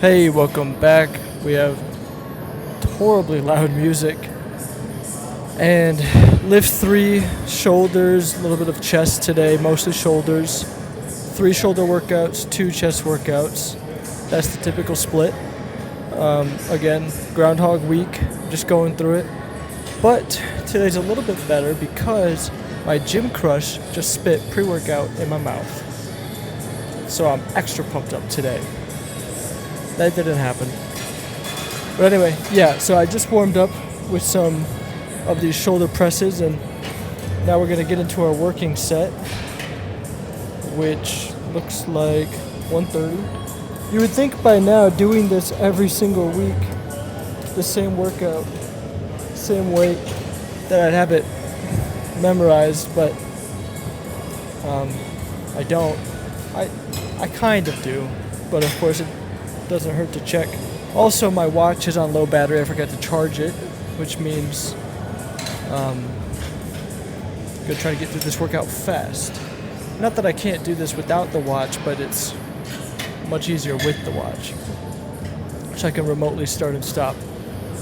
Hey, welcome back. We have horribly loud music. And lift 3, shoulders, a little bit of chest today, mostly shoulders. 3 shoulder workouts, 2 chest workouts. That's the typical split. Again, Groundhog Week, just going through it. But today's a little bit better because my gym crush just spit pre-workout in my mouth. So I'm extra pumped up today. That didn't happen. But anyway, yeah, so I just warmed up with some of these shoulder presses, and now we're going to get into our working set, which looks like 130. You would think by now, doing this every single week, the same workout, same weight, that I'd have it memorized, but I don't. I kind of do, but of course it doesn't hurt to check. Also, my watch is on low battery. I forgot to charge it, which means I'm going to try to get through this workout fast. Not that I can't do this without the watch, but it's much easier with the watch, which I can remotely start and stop.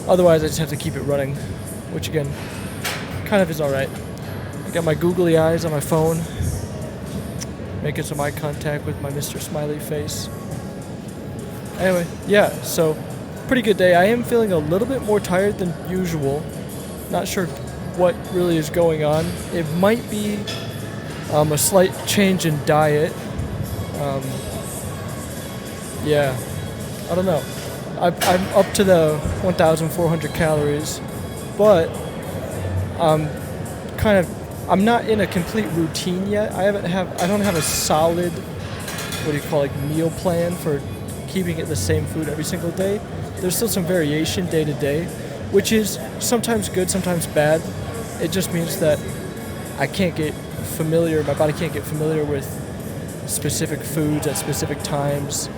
Otherwise, I just have to keep it running, which again, kind of is alright. I got my googly eyes on my phone, making some eye contact with my Mr. Smiley face. Anyway, yeah, so pretty good day. I am feeling a little bit more tired than usual. Not sure what really is going on. It might be a slight change in diet. Yeah, I don't know. I'm up to the 1,400 calories, but I'm not in a complete routine yet. I don't have a solid, what do you call, like, meal plan for keeping it the same food every single day. There's still some variation day to day, which is sometimes good, sometimes bad. It just means that I can't get familiar, my body can't get familiar with specific foods at specific times.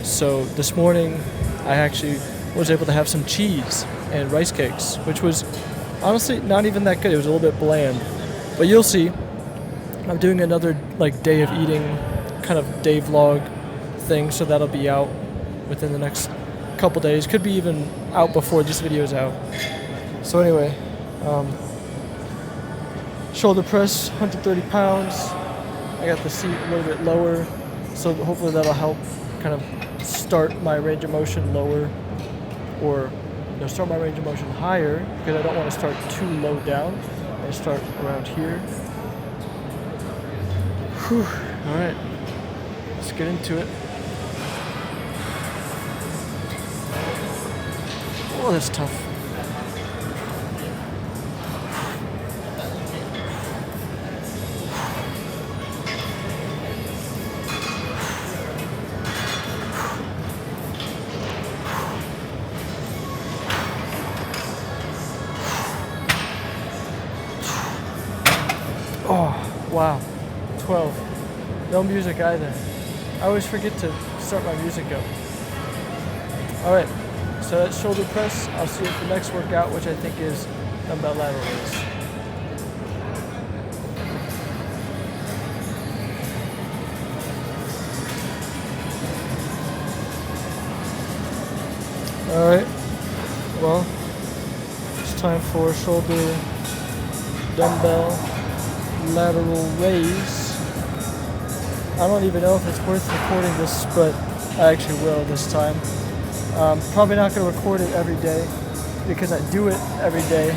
So this morning, I actually was able to have some cheese and rice cakes, which was honestly not even that good. It was a little bit bland. But you'll see, I'm doing another day of eating kind of day vlog thing, so that'll be out within the next couple days. Could be even out before this video is out. So anyway, shoulder press, 130 pounds. I got the seat a little bit lower, so hopefully that'll help kind of start my range of motion lower, or start my range of motion higher, because I don't want to start too low down. I start around here. Whew. All right, let's get into it. Oh, that's tough. Oh, wow. 12. No music either. I always forget to start my music up. All right. So that's shoulder press. I'll see you at the next workout, which I think is dumbbell lateral raise. Alright, well, it's time for shoulder dumbbell lateral raise. I don't even know if it's worth recording this, but I actually will this time. Probably not going to record it every day because I do it every day.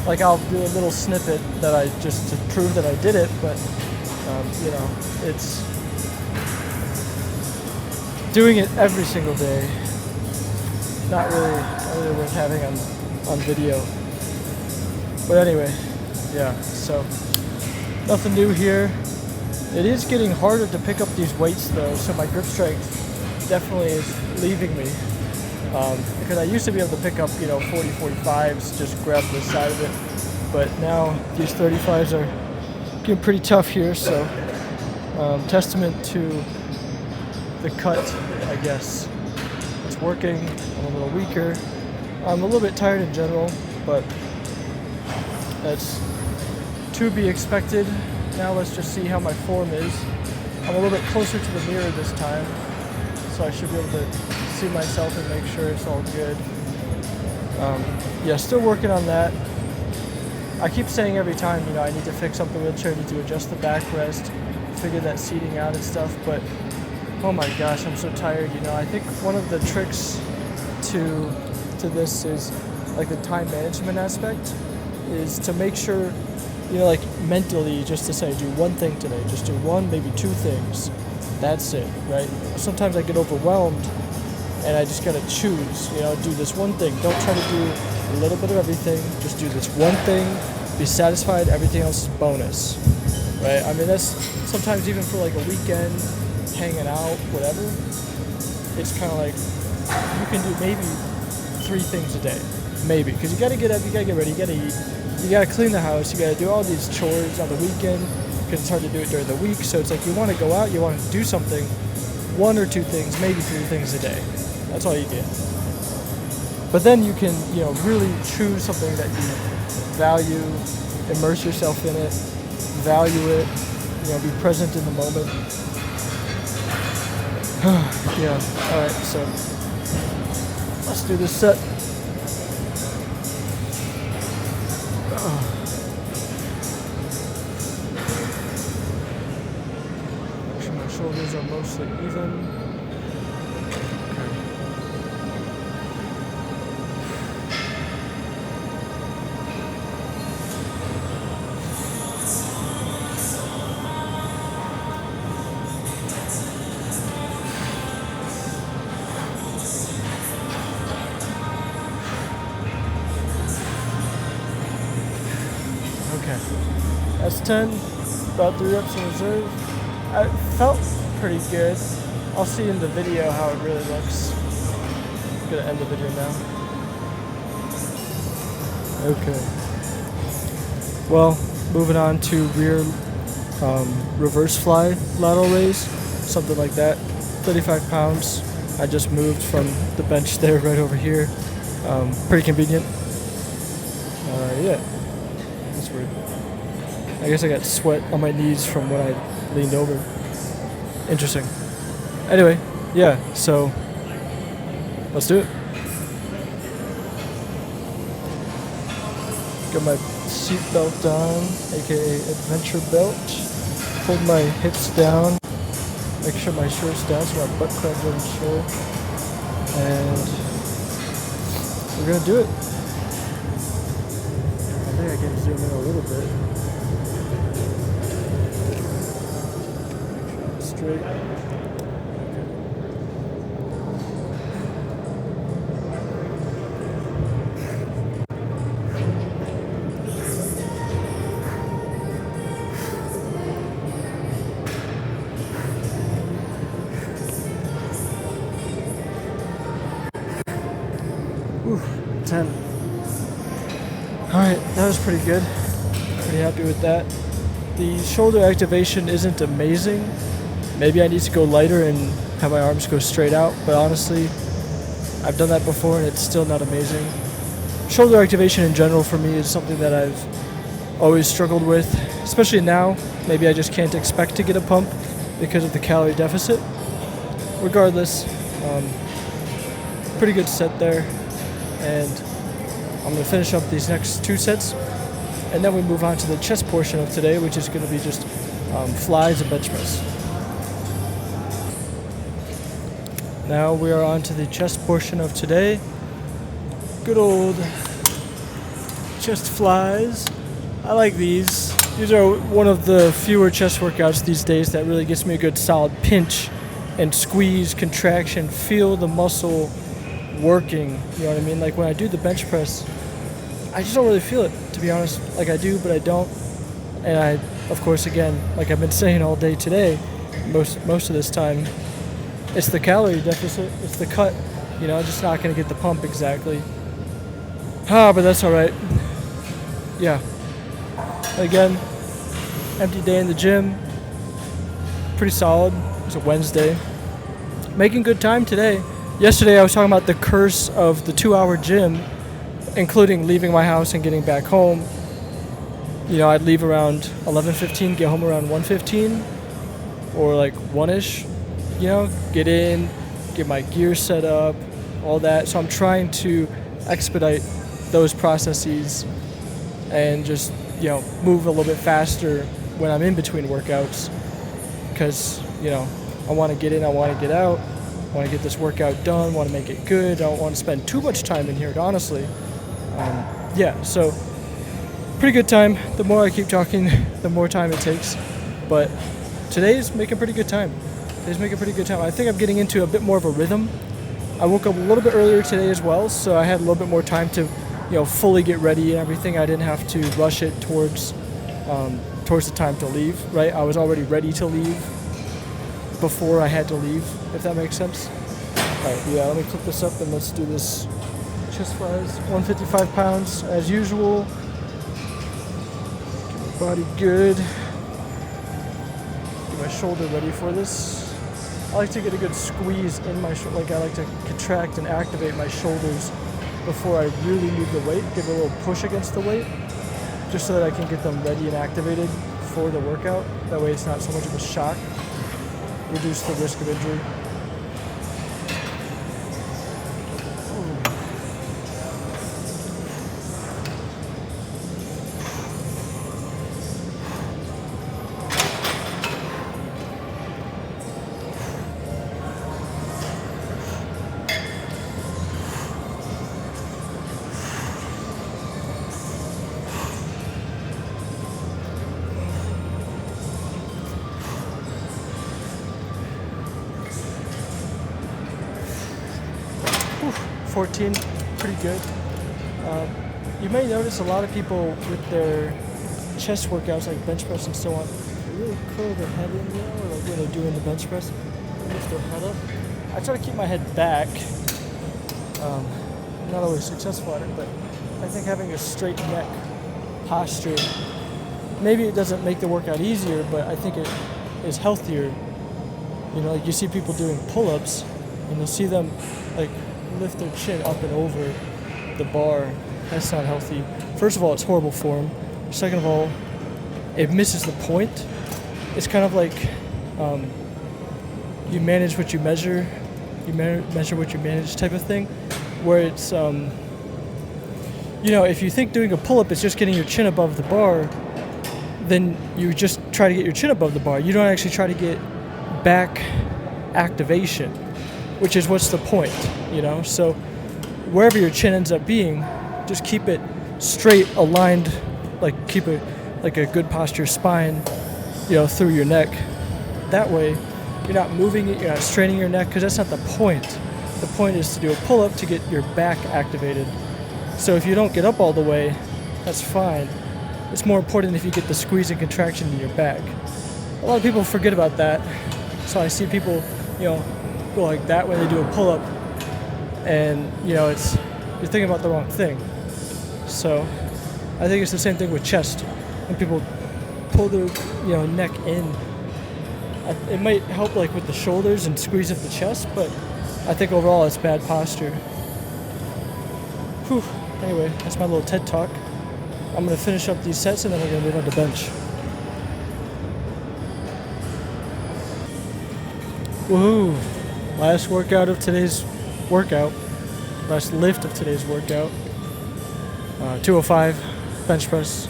Like, I'll do a little snippet that I just to prove that I did it, but it's doing it every single day. Not really worth having on video. But anyway, yeah. So nothing new here. It is getting harder to pick up these weights though, so my grip strength definitely is leaving me, because I used to be able to pick up 40, 45s, just grab the side of it, but now these 35s are getting pretty tough here, so testament to the cut, I guess. It's working. I'm a little weaker. I'm a little bit tired in general, but that's to be expected. Now let's just see how my form is. I'm a little bit closer to the mirror this time, so I should be able to see myself and make sure it's all good. Yeah, still working on that. I keep saying every time, I need to fix up the wheelchair, I need to adjust the backrest, figure that seating out and stuff, but oh my gosh, I'm so tired. I think one of the tricks to this is like the time management aspect is to make sure, like mentally, just to say, do one thing today, just do one, maybe two things. That's it, right? Sometimes I get overwhelmed and I just gotta choose, do this one thing. Don't try to do a little bit of everything. Just do this one thing, be satisfied, everything else is bonus, right? I mean, that's sometimes even for like a weekend, hanging out, whatever. It's kind of like, you can do maybe 3 things a day, maybe. Because you gotta get up, you gotta get ready, you gotta eat, you gotta clean the house, you gotta do all these chores on the weekend, because it's hard to do it during the week. So it's like you wanna go out, you wanna do something, 1 or 2 things, maybe 3 things a day. That's all you get. But then you can, really choose something that you value, immerse yourself in it, value it, be present in the moment. Yeah, alright, so let's do this set. Make sure my shoulders are mostly even. Okay, that's 10, about 3 reps in reserve. I felt pretty good. I'll see in the video how it really looks. I'm gonna end the video now. Okay. Well, moving on to rear reverse fly lateral raise, something like that. 35 pounds. I just moved from the bench there right over here. Pretty convenient. Yeah. That's weird. I guess I got sweat on my knees from when I leaned over. Interesting. Anyway, yeah, so let's do it. Got my seat belt on, aka adventure belt. Hold my hips down. Make sure my shirt's down so my butt cracks doesn't show. And we're gonna do it. I think I can zoom in a little bit. Straight. Ooh, 10. Alright, that was pretty good. Pretty happy with that. The shoulder activation isn't amazing. Maybe I need to go lighter and have my arms go straight out, but honestly, I've done that before and it's still not amazing. Shoulder activation in general for me is something that I've always struggled with, especially now. Maybe I just can't expect to get a pump because of the calorie deficit. Regardless, pretty good set there, and I'm going to finish up these next 2 sets, and then we move on to the chest portion of today, which is going to be just flies and bench press. Now we are on to the chest portion of today. Good old chest flies. I like these. These are one of the fewer chest workouts these days that really gets me a good solid pinch and squeeze, contraction, feel the muscle working. You know what I mean? Like when I do the bench press, I just don't really feel it, to be honest. Like I do, but I don't. And I, of course, again, like I've been saying all day today, most of this time, it's the calorie deficit, it's the cut, just not going to get the pump exactly. But that's alright. Yeah. Again, empty day in the gym. Pretty solid. It's a Wednesday. Making good time today. Yesterday I was talking about the curse of the 2-hour gym, including leaving my house and getting back home. I'd leave around 11:15, get home around 1:15, or like 1-ish. Get in, get my gear set up, all that. So I'm trying to expedite those processes and just, move a little bit faster when I'm in between workouts, because, I want to get in, I want to get out, I want to get this workout done, want to make it good. I don't want to spend too much time in here, honestly. So pretty good time. The more I keep talking, the more time it takes. But today's making pretty good time. I think I'm getting into a bit more of a rhythm. I woke up a little bit earlier today as well, so I had a little bit more time to, fully get ready and everything. I didn't have to rush it towards the time to leave, right? I was already ready to leave before I had to leave, if that makes sense. All right, let me clip this up and let's do this. Chest flies, 155 pounds as usual. Get my body good. Get my shoulder ready for this. I like to get a good squeeze in my shoulder. I like to contract and activate my shoulders before I really move the weight. Give it a little push against the weight, just so that I can get them ready and activated for the workout. That way it's not so much of a shock. Reduce the risk of injury. 14, pretty good. You may notice a lot of people with their chest workouts, like bench press and so on, they really curl their head in, like when they're doing the bench press, they lift their head up. I try to keep my head back. I'm not always successful at it, but I think having a straight neck posture, maybe it doesn't make the workout easier, but I think it is healthier. Like you see people doing pull-ups, and you'll see them like lift their chin up and over the bar. That's not healthy. First of all, it's horrible form. Second of all, it misses the point. It's kind of like you manage what you measure, measure what you manage type of thing, where it's, if you think doing a pull-up is just getting your chin above the bar, then you just try to get your chin above the bar. You don't actually try to get back activation, which is what's the point, So wherever your chin ends up being, just keep it straight, aligned, like keep it like a good posture spine, through your neck. That way, you're not moving it, you're not straining your neck, because that's not the point. The point is to do a pull-up to get your back activated. So if you don't get up all the way, that's fine. It's more important if you get the squeeze and contraction in your back. A lot of people forget about that. So I see people, go like that when they do a pull-up, and you're thinking about the wrong thing. So I think it's the same thing with chest. When people pull their neck in, it might help like with the shoulders and squeeze up the chest, but I think overall it's bad posture. Whew. Anyway, that's my little TED talk. I'm gonna finish up these sets and then I'm gonna move on to bench. Woohoo! Last workout of today's workout. Last lift of today's workout. 205 bench press.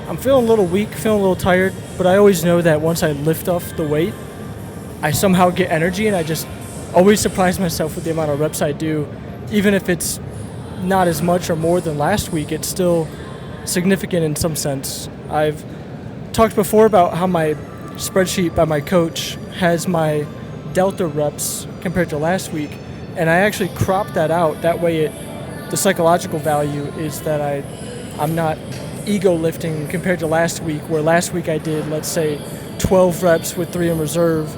I'm feeling a little weak, feeling a little tired, but I always know that once I lift off the weight, I somehow get energy, and I just always surprise myself with the amount of reps I do. Even if it's not as much or more than last week, it's still significant in some sense. I've talked before about how my spreadsheet by my coach has my delta reps compared to last week, and I actually cropped that out. That way the psychological value is that I'm not ego lifting compared to last week, where last week I did, let's say, 12 reps with 3 in reserve,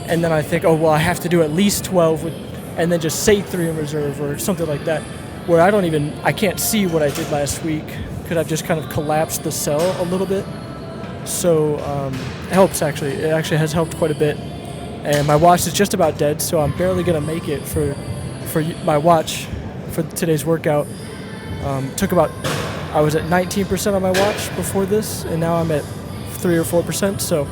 and then I think, oh, well, I have to do at least 12 and then just say 3 in reserve or something like that, where I can't see what I did last week because I've just kind of collapsed the cell a little bit. So it helps, actually. It actually has helped quite a bit. And my watch is just about dead, so I'm barely going to make it for my watch for today's workout. I was at 19% on my watch before this, and now I'm at 3 or 4%, so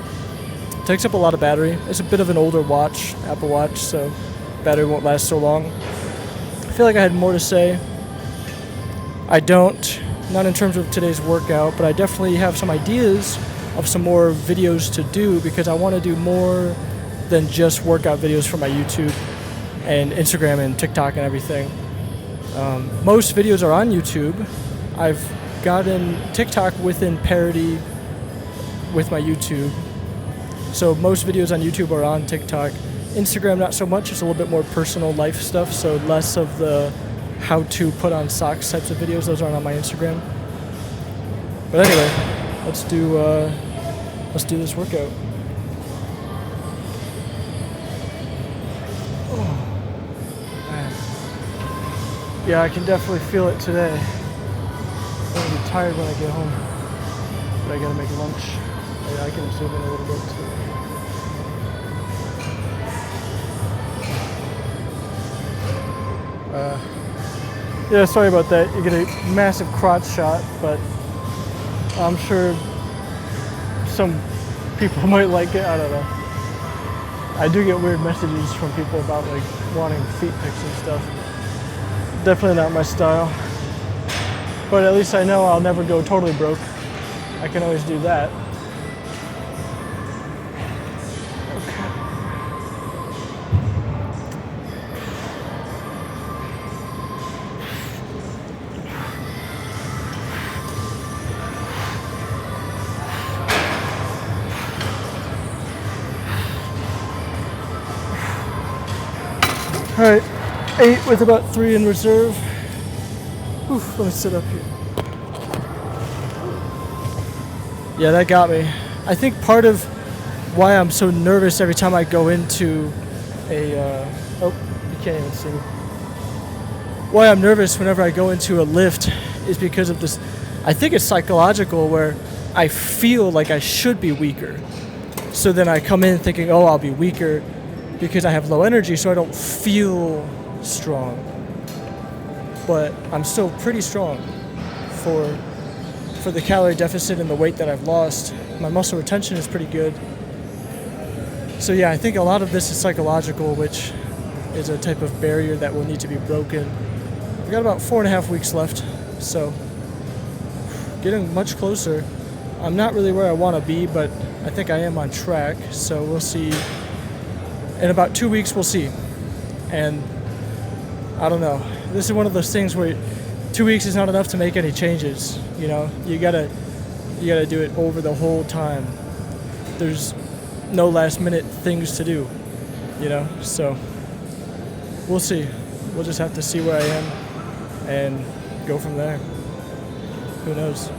it takes up a lot of battery. It's a bit of an older watch, Apple Watch, so battery won't last so long. I feel like I had more to say. I don't, not in terms of today's workout, but I definitely have some ideas of some more videos to do because I want to do more than just workout videos for my YouTube and Instagram and TikTok and everything. Most videos are on YouTube. I've gotten TikTok within parity with my YouTube. So most videos on YouTube are on TikTok. Instagram, not so much. It's a little bit more personal life stuff, so less of the how to put on socks types of videos. Those aren't on my Instagram. But anyway, let's do this workout. Oh, man. Yeah, I can definitely feel it today. I'm gonna be tired when I get home, but I gotta make lunch. I can zoom in a little bit too. Yeah, sorry about that. You get a massive crotch shot, but I'm sure some people might like it. I don't know. I do get weird messages from people about like wanting feet pics and stuff. Definitely not my style. But at least I know I'll never go totally broke. I can always do that. All right, 8 with about 3 in reserve. Oof, let me sit up here. Yeah, that got me. I think part of why I'm so nervous every time I go into a, oh, you can't even see me. Why I'm nervous whenever I go into a lift is because of this, I think it's psychological where I feel like I should be weaker. So then I come in thinking, oh, I'll be weaker because I have low energy, so I don't feel strong. But I'm still pretty strong for the calorie deficit and the weight that I've lost. My muscle retention is pretty good. So yeah, I think a lot of this is psychological, which is a type of barrier that will need to be broken. I've got about 4.5 weeks left, so getting much closer. I'm not really where I want to be, but I think I am on track, so we'll see. In about 2 weeks, we'll see. And I don't know. This is one of those things where 2 weeks is not enough to make any changes. You know, you gotta do it over the whole time. There's no last minute things to do, you know. So we'll see. We'll just have to see where I am and go from there. Who knows?